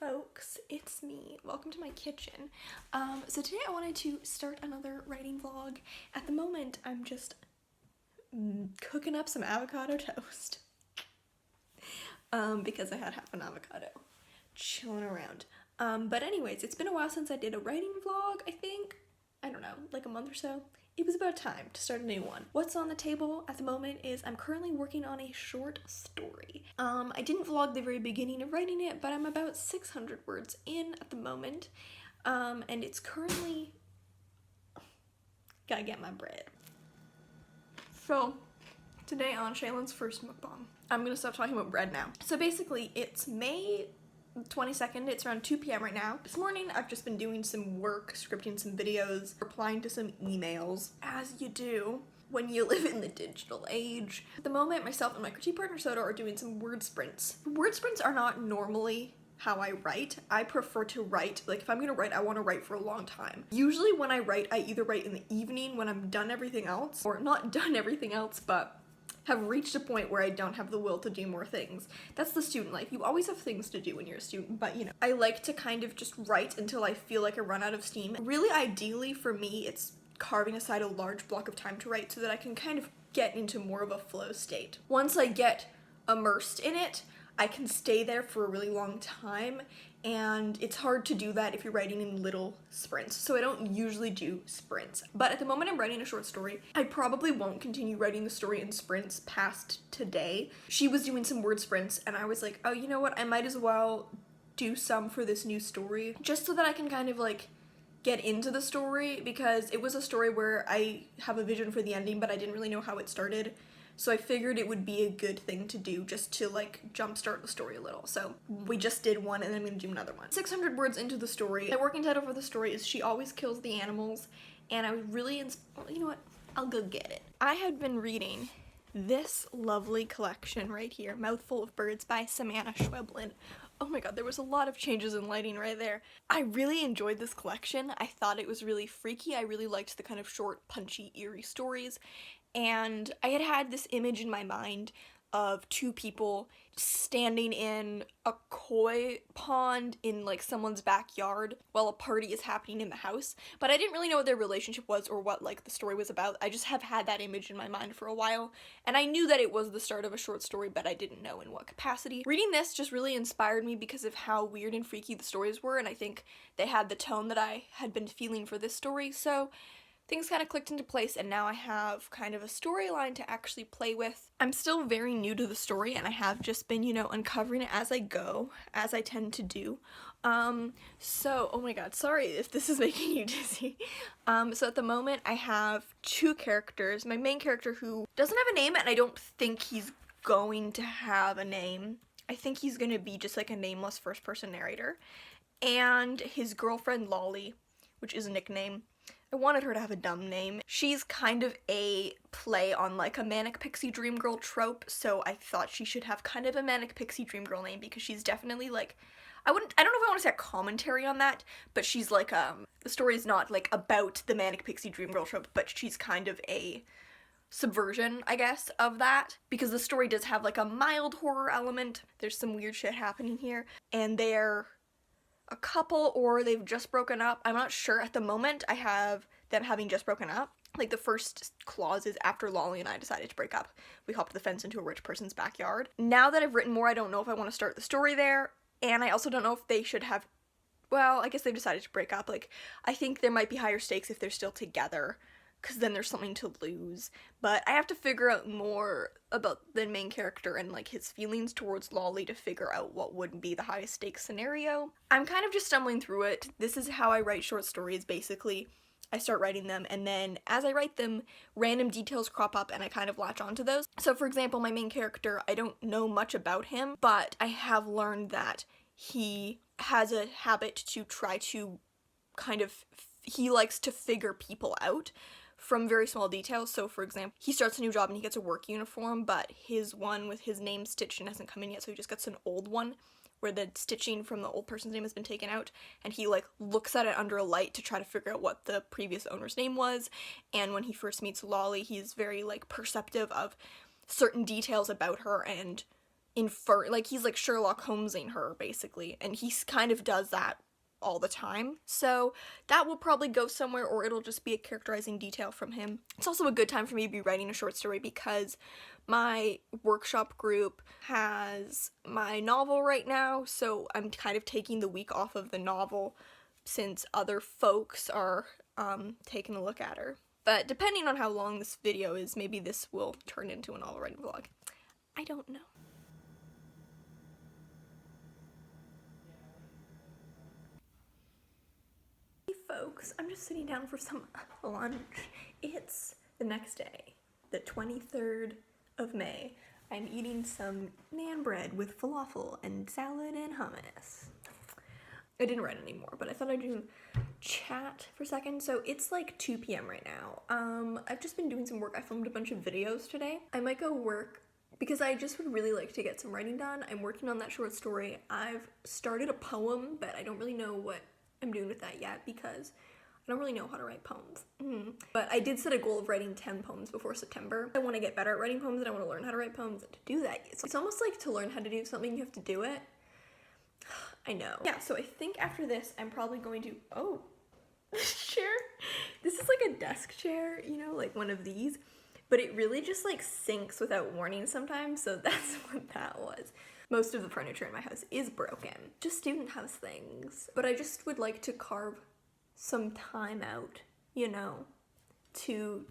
folks, it's me. Welcome to my kitchen. So today I wanted to start another writing vlog. At the moment, I'm just cooking up some avocado toast because I had half an avocado chilling around. But anyways, it's been a while since I did a writing vlog, I think. I don't know, like a month or so. It was about time to start a new one. What's on the table at the moment is I'm currently working on a short story. I didn't vlog the very beginning of writing it, but I'm about 600 words in at the moment. And it's currently... Gotta get my bread. So, today on Shaylin's first mukbang. I'm gonna stop talking about bread now. So basically, it's May 22nd, it's around 2 p.m. right now. This morning I've just been doing some work, scripting some videos, replying to some emails, as you do when you live in the digital age. At the moment, myself and my critique partner Soda are doing some word sprints. Word sprints are not normally how I write. I prefer to write, like if I'm gonna write, I want to write for a long time. Usually when I write, I either write in the evening when I'm done everything else, or not done everything else, but have reached a point where I don't have the will to do more things. That's the student life. You always have things to do when you're a student, but you know, I like to kind of just write until I feel like I run out of steam. Really, ideally for me, it's carving aside a large block of time to write so that I can kind of get into more of a flow state. Once I get immersed in it, I can stay there for a really long time, and it's hard to do that if you're writing in little sprints, so I don't usually do sprints. But at the moment I'm writing a short story. I probably won't continue writing the story in sprints past today. She was doing some word sprints, and I was like, oh, you know what, I might as well do some for this new story, just so that I can kind of like get into the story, because it was a story where I have a vision for the ending, but I didn't really know how it started. So I figured it would be a good thing to do just to like jumpstart the story a little. So we just did one and then I'm gonna do another one. 600 words into the story. My working title for the story is She Always Kills the Animals, and I was really you know what? I'll go get it. I had been reading this lovely collection right here, Mouthful of Birds by Samantha Schweblin. Oh my god, there was a lot of changes in lighting right there. I really enjoyed this collection. I thought it was really freaky. I really liked the kind of short, punchy, eerie stories. And I had had this image in my mind of two people standing in a koi pond in like someone's backyard while a party is happening in the house. But I didn't really know what their relationship was or what like the story was about. I just have had that image in my mind for a while. And I knew that it was the start of a short story, but I didn't know in what capacity. Reading this just really inspired me because of how weird and freaky the stories were. And I think they had the tone that I had been feeling for this story. So things kind of clicked into place, and now I have kind of a storyline to actually play with. I'm still very new to the story, and I have just been, you know, uncovering it as I go, as I tend to do. So, oh my god, sorry if this is making you dizzy. So at the moment, I have two characters. My main character, who doesn't have a name, and I don't think he's going to have a name. I think he's gonna be just like a nameless first-person narrator. And his girlfriend, Lolly, which is a nickname. I wanted her to have a dumb name. She's kind of a play on like a manic pixie dream girl trope, so I thought she should have kind of a manic pixie dream girl name because she's definitely like, I don't know if I want to say a commentary on that, but she's like, the story is not like about the manic pixie dream girl trope, but she's kind of a subversion, I guess, of that, because the story does have like a mild horror element. There's some weird shit happening here, and they're a couple or they've just broken up. I'm not sure at the moment. I have them having just broken up. Like the first clause is after Lolly and I decided to break up, we hopped the fence into a rich person's backyard. Now that I've written more, I don't know if I want to start the story there, and I also don't know if they should have, well, I guess they've decided to break up. Like, I think there might be higher stakes if they're still together, because then there's something to lose. But I have to figure out more about the main character and like his feelings towards Lolly to figure out what would be the highest stakes scenario. I'm kind of just stumbling through it. This is how I write short stories, basically. I start writing them, and then as I write them, random details crop up and I kind of latch onto those. So for example, my main character, I don't know much about him, but I have learned that he has a habit to try to kind of, he likes to figure people out from very small details. So for example, he starts a new job and he gets a work uniform, but his one with his name stitched in hasn't come in yet, so he just gets an old one where the stitching from the old person's name has been taken out, and he like looks at it under a light to try to figure out what the previous owner's name was. And when he first meets Lolly, he's very like perceptive of certain details about her and infer, like he's like Sherlock Holmesing her basically, and he kind of does that all the time. So that will probably go somewhere, or it'll just be a characterizing detail from him. It's also a good time for me to be writing a short story because my workshop group has my novel right now, so I'm kind of taking the week off of the novel since other folks are taking a look at her. But depending on how long this video is, maybe this will turn into a novel writing vlog. I don't know. Hey folks, I'm just sitting down for some lunch. It's the next day, the 23rd of May. I'm eating some naan bread with falafel and salad and hummus. I didn't write anymore, but I thought I'd do chat for a second. So it's like 2 p.m. right now. I've just been doing some work. I filmed a bunch of videos today. I might go work because I just would really like to get some writing done. I'm working on that short story. I've started a poem, but I don't really know what I'm doing with that yet because I don't really know how to write poems. But I did set a goal of writing 10 poems before September. I want to get better at writing poems and I want to learn how to write poems. And to do that, it's almost like to learn how to do something, you have to do it. I know. Yeah, so I think after this, I'm probably going to, oh, this chair. This is like a desk chair, you know, like one of these, but it really just like sinks without warning sometimes, so that's what that was. Most of the furniture in my house is broken. Just student house things. But I just would like to carve some time out, you know, to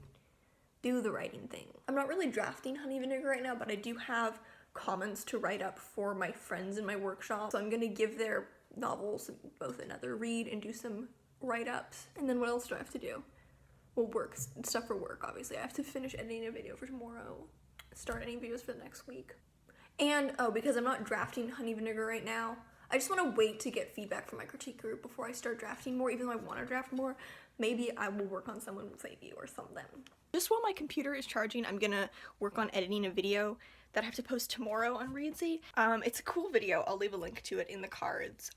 do the writing thing. I'm not really drafting Honey Vinegar right now, but I do have comments to write up for my friends in my workshop. So I'm gonna give their novels both another read and do some write-ups. And then what else do I have to do? Well, work, stuff for work, obviously. I have to finish editing a video for tomorrow, start editing videos for the next week. And, oh, because I'm not drafting Honey Vinegar right now, I just want to wait to get feedback from my critique group before I start drafting more, even though I want to draft more. Maybe I will work on someone's idea or something. Just while my computer is charging, I'm gonna work on editing a video that I have to post tomorrow on Readsy. It's a cool video. I'll leave a link to it in the cards.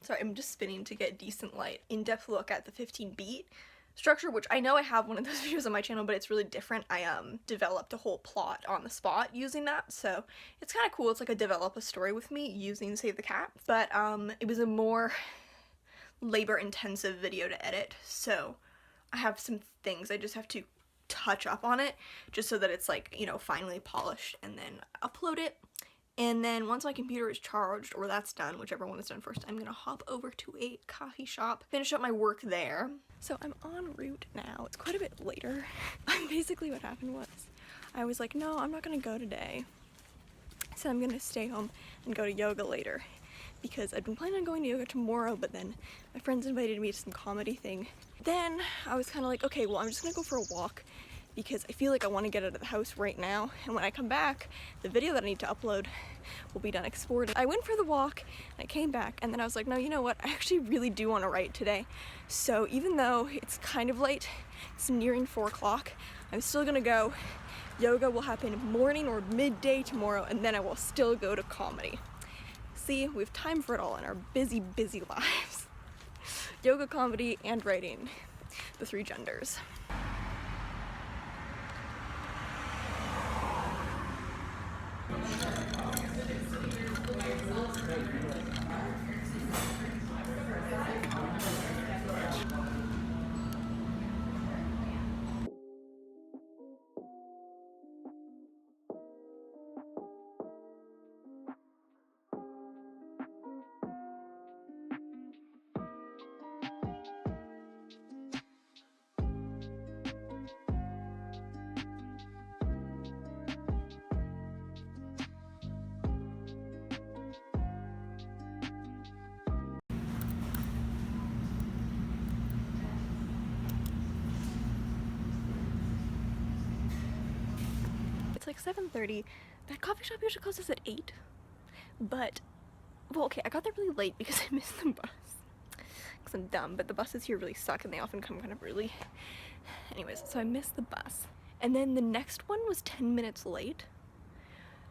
So I'm just spinning to get decent light. In-depth look at the 15-beat structure, which I know I have one of those videos on my channel, but it's really different. I developed a whole plot on the spot using that, so it's kind of cool. It's like a develop a story with me using Save the Cat, but it was a more labor-intensive video to edit, so I have some things I just have to touch up on it just so that it's like, you know, finally polished, and then upload it. And then once my computer is charged, or that's done, whichever one is done first, I'm gonna hop over to a coffee shop, finish up my work there. So I'm en route now. It's quite a bit later. Basically what happened was I was like, no, I'm not gonna go today. So I'm gonna stay home and go to yoga later because I'd been planning on going to yoga tomorrow, but then my friends invited me to some comedy thing. Then I was kind of like, okay, well, I'm just gonna go for a walk because I feel like I want to get out of the house right now, and when I come back, the video that I need to upload will be done exported. I went for the walk, and I came back, and then I was like, no, you know what, I actually really do want to write today. So even though it's kind of late, it's nearing 4 o'clock, I'm still gonna go. Yoga will happen morning or midday tomorrow, and then I will still go to comedy. See, we have time for it all in our busy, busy lives. Yoga, comedy, and writing, the 3 genders. It's like 7:30. That coffee shop usually closes at 8. But, well, okay, I got there really late because I missed the bus. Because I'm dumb, but the buses here really suck and they often come kind of early. Anyways, so I missed the bus. And then the next one was 10 minutes late.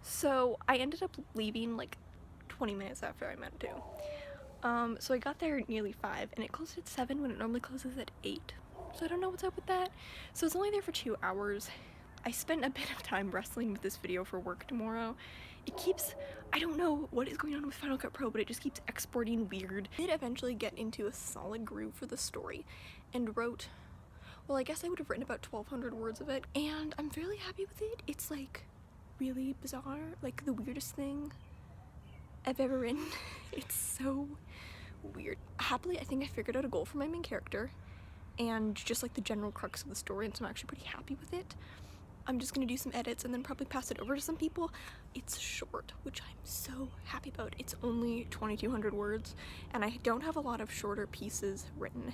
So I ended up leaving like 20 minutes after I meant to. So I got there at nearly 5 and it closed at 7 when it normally closes at 8. So I don't know what's up with that. So I was only there for 2 hours. I spent a bit of time wrestling with this video for work tomorrow. It keeps, I don't know what is going on with Final Cut Pro, but it just keeps exporting weird. I did eventually get into a solid groove for the story and wrote, well, I guess I would have written about 1,200 words of it, and I'm fairly happy with it. It's like really bizarre, like the weirdest thing I've ever written. It's so weird. Happily, I think I figured out a goal for my main character and just like the general crux of the story, and so I'm actually pretty happy with it. I'm just gonna do some edits and then probably pass it over to some people. It's short, which I'm so happy about. It's only 2,200 words, and I don't have a lot of shorter pieces written.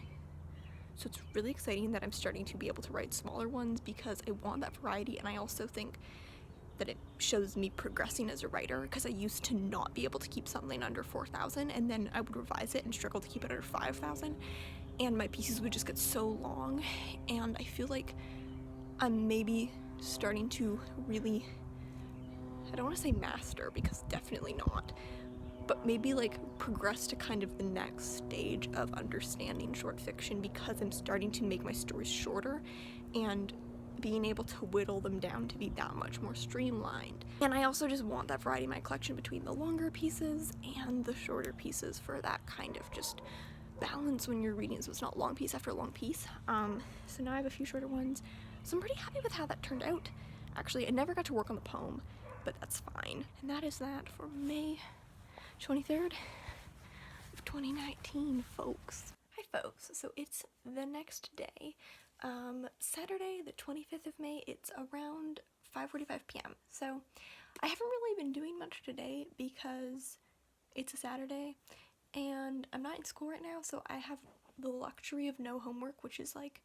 So it's really exciting that I'm starting to be able to write smaller ones because I want that variety, and I also think that it shows me progressing as a writer, because I used to not be able to keep something under 4,000, and then I would revise it and struggle to keep it under 5,000, and my pieces would just get so long, and I feel like I'm maybe starting to really, I don't want to say master, because definitely not, but maybe like progress to kind of the next stage of understanding short fiction, because I'm starting to make my stories shorter and being able to whittle them down to be that much more streamlined. And I also just want that variety in my collection between the longer pieces and the shorter pieces for that kind of just balance when you're reading, so it's not long piece after long piece. So now I have a few shorter ones, so I'm pretty happy with how that turned out. Actually, I never got to work on the poem, but that's fine. And that is that for May 23rd of 2019, folks. Hi folks, so it's the next day, Saturday the 25th of May. It's around 5:45 p.m. So I haven't really been doing much today because it's a Saturday and I'm not in school right now, so I have the luxury of no homework, which is like,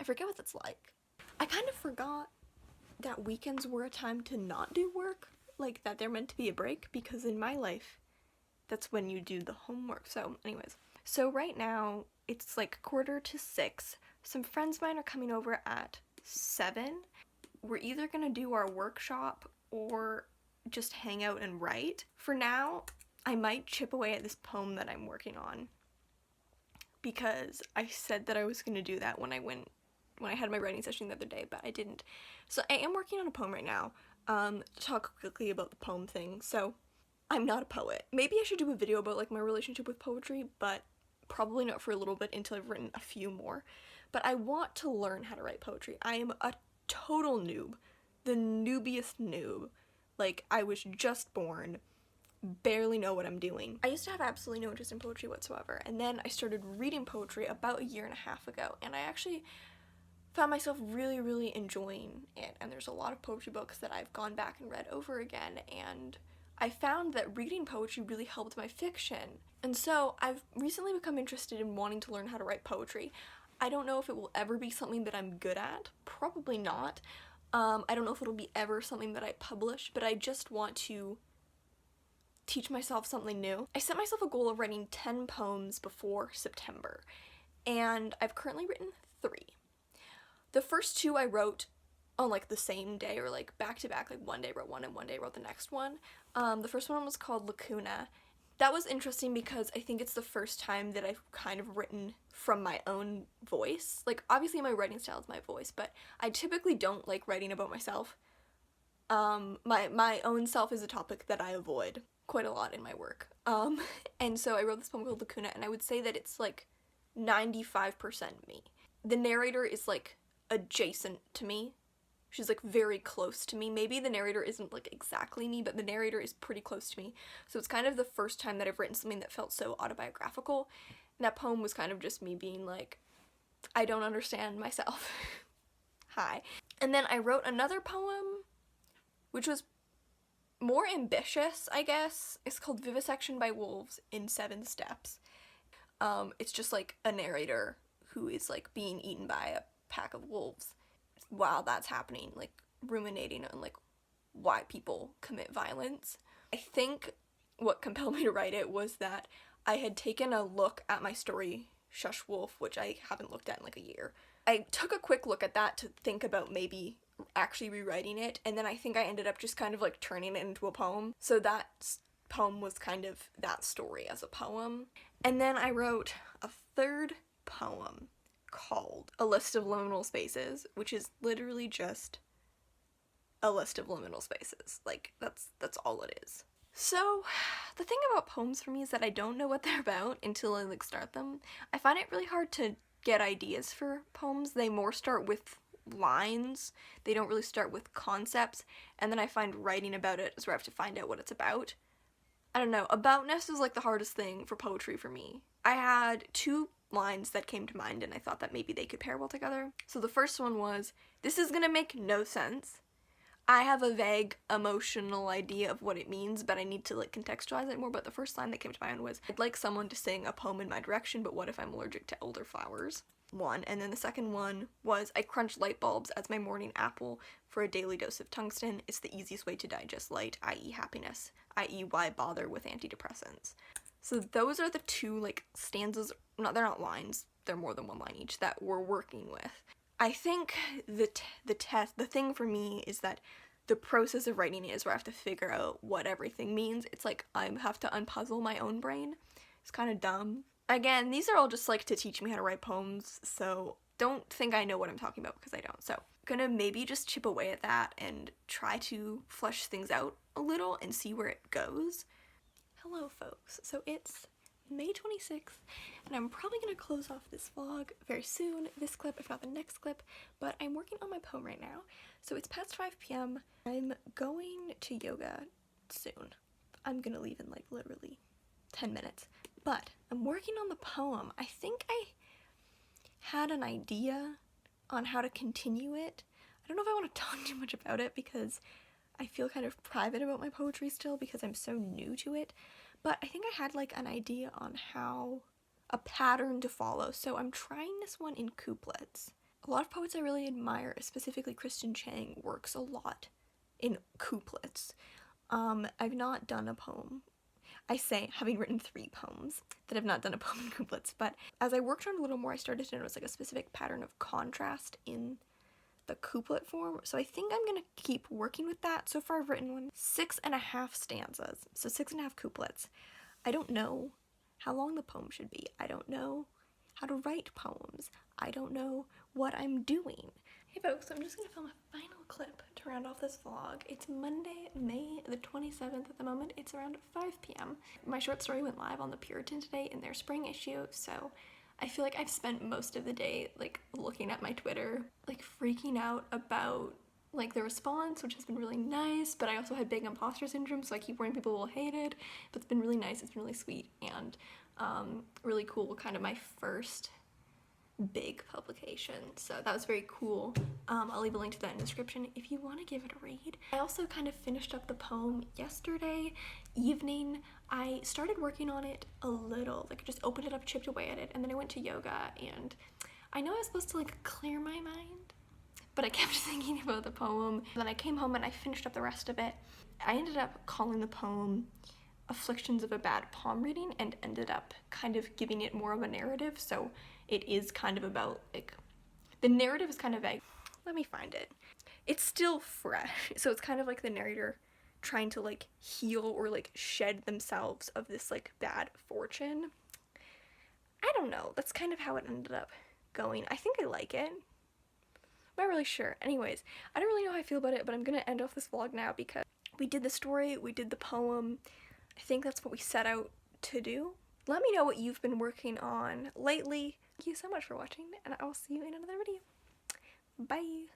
I forget what that's like. I kind of forgot that weekends were a time to not do work, like that they're meant to be a break, because in my life that's when you do the homework. So anyways, so right now it's like 5:45. Some friends of mine are coming over at 7. We're either gonna do our workshop or just hang out and write. For now, I might chip away at this poem that I'm working on, because I said that I was gonna do that when I had my writing session the other day, but I didn't. So I am working on a poem right now. To talk quickly about the poem thing. So I'm not a poet. Maybe I should do a video about like my relationship with poetry, but probably not for a little bit until I've written a few more. But I want to learn how to write poetry. I am a total noob. The noobiest noob. Like, I was just born, barely know what I'm doing. I used to have absolutely no interest in poetry whatsoever, and then I started reading poetry about 1.5 years ago, and I actually found myself really, really enjoying it. And there's a lot of poetry books that I've gone back and read over again, and I found that reading poetry really helped my fiction. And so I've recently become interested in wanting to learn how to write poetry. I don't know if it will ever be something that I'm good at. Probably not. I don't know if it'll be ever something that I publish, but I just want to teach myself something new. I set myself a goal of writing 10 poems before September, and I've currently written 3. The first 2 I wrote on like the same day, or like back to back, like one day wrote one and one day wrote the next one. The first one was called Lacuna. That was interesting because I think it's the first time that I've kind of written from my own voice. Like, obviously my writing style is my voice, but I typically don't like writing about myself. My own self is a topic that I avoid quite a lot in my work. And so I wrote this poem called Lacuna, and I would say that it's like 95% me. The narrator is like adjacent to me. She's like very close to me. Maybe the narrator isn't like exactly me, but the narrator is pretty close to me. So it's kind of the first time that I've written something that felt so autobiographical. And that poem was kind of just me being like, I don't understand myself. Hi. And then I wrote another poem, which was more ambitious, I guess. It's called Vivisection by Wolves in 7 Steps. It's just like a narrator who is like being eaten by a pack of wolves while that's happening, like ruminating on like why people commit violence. I think what compelled me to write it was that I had taken a look at my story Shush Wolf, which I haven't looked at in like a year. I took a quick look at that to think about maybe actually rewriting it, and then I think I ended up just kind of like turning it into a poem. So that poem was kind of that story as a poem. And then I wrote a third poem called A List of Liminal Spaces, which is literally just a list of liminal spaces. Like, that's all it is. So, the thing about poems for me is that I don't know what they're about until I, like, start them. I find it really hard to get ideas for poems. They more start with lines. They don't really start with concepts. And then I find writing about it is where I have to find out what it's about. I don't know. Aboutness is, like, the hardest thing for poetry for me. I had 2 lines that came to mind, and I thought that maybe they could pair well together. So the first one was, "This is gonna make no sense. I have a vague emotional idea of what it means, but I need to, like, contextualize it more." But the first line that came to mind was, "I'd like someone to sing a poem in my direction, but what if I'm allergic to elderflowers?" One. And then the second one was, "I crunch light bulbs as my morning apple for a daily dose of tungsten. It's the easiest way to digest light, i.e. happiness, i.e. why bother with antidepressants." So those are the 2, like, stanzas. They're not lines, they're more than one line each, that we're working with. I think the thing for me is that the process of writing it is where I have to figure out what everything means. It's like I have to unpuzzle my own brain. It's kind of dumb. Again, these are all just, like, to teach me how to write poems, so don't think I know what I'm talking about, because I don't. So I'm gonna maybe just chip away at that and try to flesh things out a little and see where it goes. Hello, folks. So it's May 26th, and I'm probably gonna close off this vlog very soon. This clip, if not the next clip, but I'm working on my poem right now. So it's past 5 p.m. I'm going to yoga soon. I'm gonna leave in, like, literally 10 minutes. But I'm working on the poem. I think I had an idea on how to continue it. I don't know if I want to talk too much about it because I feel kind of private about my poetry still because I'm so new to it. But I think I had, like, an idea on how a pattern to follow. So I'm trying this one in couplets. A lot of poets I really admire, specifically Kristen Chang, works a lot in couplets. I've not done a poem. I say, having written 3 poems, that I've not done a poem in couplets, but as I worked on it a little more, I started to notice, like, a specific pattern of contrast in the couplet form, so I think I'm gonna keep working with that. So far I've written 6.5 stanzas, so 6.5 couplets. I don't know how long the poem should be. I don't know how to write poems. I don't know what I'm doing. Hey folks, I'm just gonna film a final clip to round off this vlog. It's Monday, May the 27th at the moment. It's around 5 p.m. My short story went live on the Puritan today in their spring issue, so I feel like I've spent most of the day, like, looking at my Twitter, like, freaking out about, like, the response, which has been really nice, but I also had big imposter syndrome, so I keep worrying people will hate it, but it's been really nice, it's been really sweet, and really cool, kind of my first big publication, so that was very cool. I'll leave a link to that in the description if you want to give it a read. I also kind of finished up the poem yesterday evening. I started working on it a little, like, I just opened it up, chipped away at it, and then I went to yoga, and I know I was supposed to, like, clear my mind, but I kept thinking about the poem. Then I came home and I finished up the rest of it. I ended up calling the poem Afflictions of a Bad Palm Reading, and ended up kind of giving it more of a narrative, so it is kind of about, like, the narrative is kind of vague. Let me find it. It's still fresh, so it's kind of like the narrator trying to, like, heal or, like, shed themselves of this, like, bad fortune. I don't know, that's kind of how it ended up going. I think I like it. I'm not really sure. Anyways, I don't really know how I feel about it, but I'm gonna end off this vlog now because we did the story, we did the poem. I think that's what we set out to do. Let me know what you've been working on lately. Thank you so much for watching, and I will see you in another video. Bye!